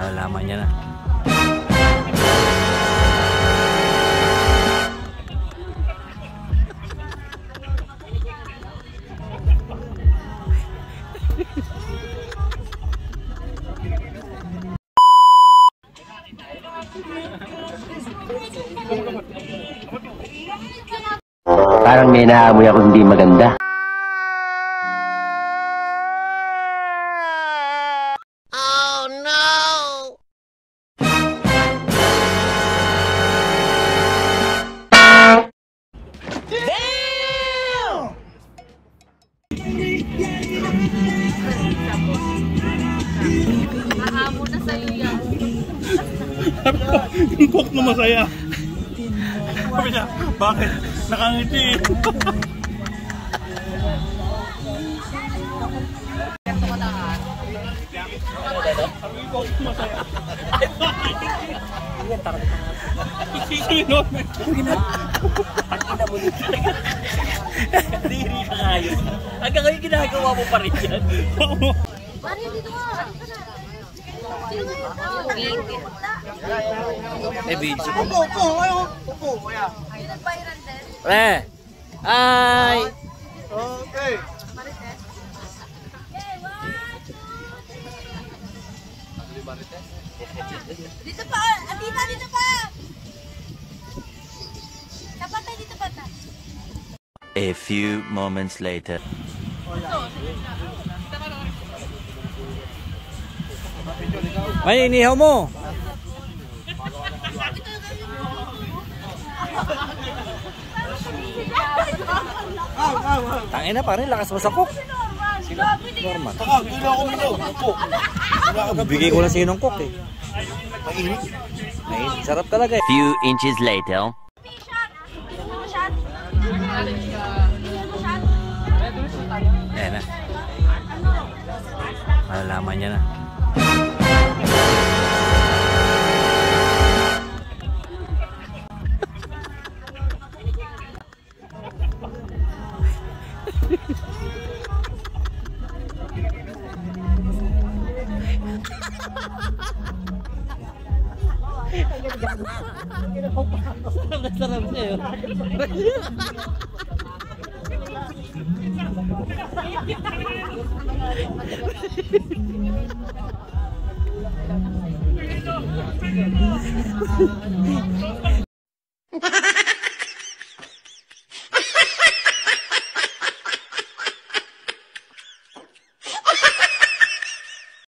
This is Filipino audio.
Malalaman niya na. Parang may naamoy ako hindi maganda. Oh no! Damn! Mahamon na sa'yo yan. Yung cook na masaya. Sabi niya, bakit? Nakangiti eh. Sabi yung cook na masaya. Sino? Diri ka ngayon. Hanggang ngayon ginagawa mo pa rin yan. Mari, dito ka. Sino ba yun? Eh, video. Upo. Yung nagbayaran din? Ay! Okay. Marites? Dito pa! Atita, dito pa! Dapat tayo dito pa ta. A few moments later. May inihaw mo! Tangin na pare, lakas mo sa cook. Normal. Hindi ako minum. Upo. Bigay ko lang sa'yo ng cook eh. Mainit. Ay, sarap talaga eh. Few inches later. Ayan na. Malalaman niya na. Sarap sa'yo.